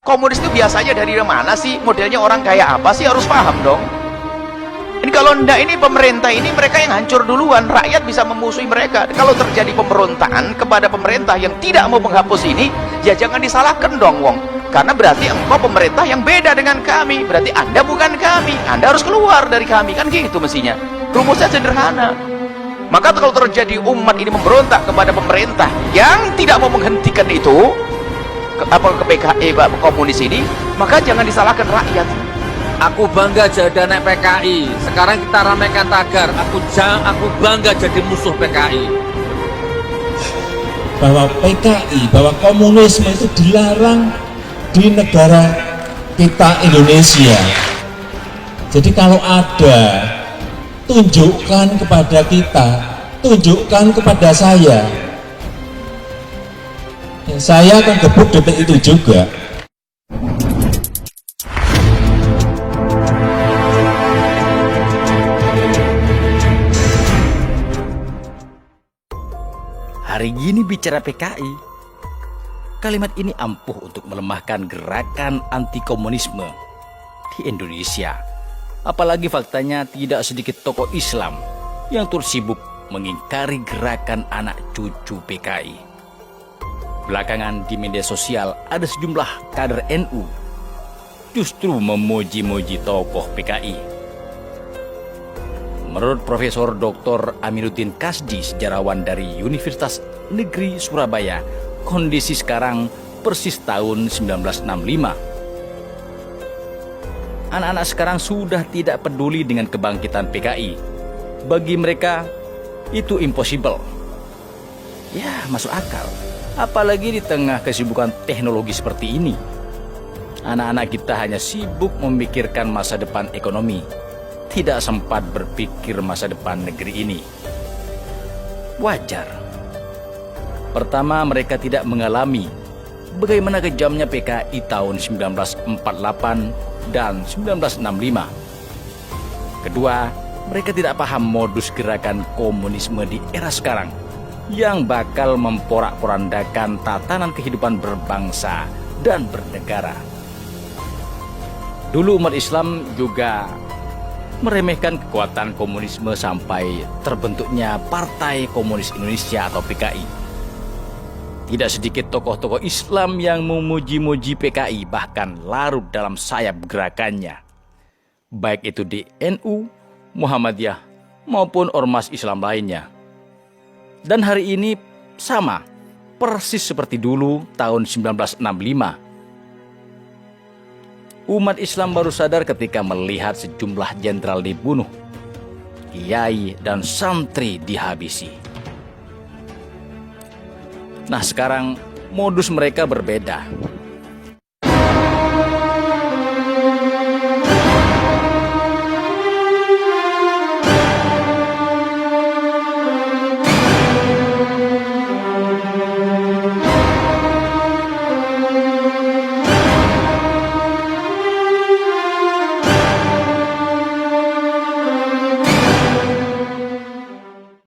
Komunis itu biasanya dari mana sih? Modelnya orang kayak apa sih? Harus paham dong. Ini kalau enggak, ini pemerintah ini mereka yang hancur duluan. Rakyat bisa memusuhi mereka. Kalau terjadi pemberontakan kepada pemerintah yang tidak mau menghapus ini, ya jangan disalahkan dong, Wong. Karena berarti engkau pemerintah yang beda dengan kami. Berarti Anda bukan kami. Anda harus keluar dari kami. Kan gitu mestinya. Rumusnya sederhana. Maka kalau terjadi umat ini memberontak kepada pemerintah yang tidak mau menghentikan itu, ke PKI, komunis ini, maka jangan disalahkan rakyat. Aku bangga jadi anak PKI. Sekarang kita ramaikan tagar. Aku bangga jadi musuh PKI. Bahwa PKI, bahwa komunisme itu dilarang di negara kita Indonesia. Jadi kalau ada, tunjukkan kepada kita, tunjukkan kepada saya. Saya akan gebuk detik itu juga. Hari gini bicara PKI, kalimat ini ampuh untuk melemahkan gerakan anti komunisme di Indonesia. Apalagi faktanya tidak sedikit tokoh Islam yang terus sibuk mengingkari gerakan anak cucu PKI. Belakangan di media sosial ada sejumlah kader NU justru memuji-muji tokoh PKI. Menurut Profesor Dr. Aminuddin Kasdi, sejarawan dari Universitas Negeri Surabaya, kondisi sekarang persis tahun 1965. Anak-anak sekarang sudah tidak peduli dengan kebangkitan PKI. Bagi mereka, itu impossible. Ya, masuk akal. Apalagi di tengah kesibukan teknologi seperti ini. Anak-anak kita hanya sibuk memikirkan masa depan ekonomi, tidak sempat berpikir masa depan negeri ini. Wajar. Pertama, mereka tidak mengalami bagaimana kejamnya PKI tahun 1948 dan 1965. Kedua, mereka tidak paham modus gerakan komunisme di era sekarang yang bakal memporak-porandakan tatanan kehidupan berbangsa dan bernegara. Dulu umat Islam juga meremehkan kekuatan komunisme sampai terbentuknya Partai Komunis Indonesia atau PKI. Tidak sedikit tokoh-tokoh Islam yang memuji-muji PKI, bahkan larut dalam sayap gerakannya. Baik itu di NU, Muhammadiyah, maupun ormas Islam lainnya. Dan hari ini sama, persis seperti dulu tahun 1965. Umat Islam baru sadar ketika melihat sejumlah jenderal dibunuh, kiai dan santri dihabisi. Nah, sekarang modus mereka berbeda.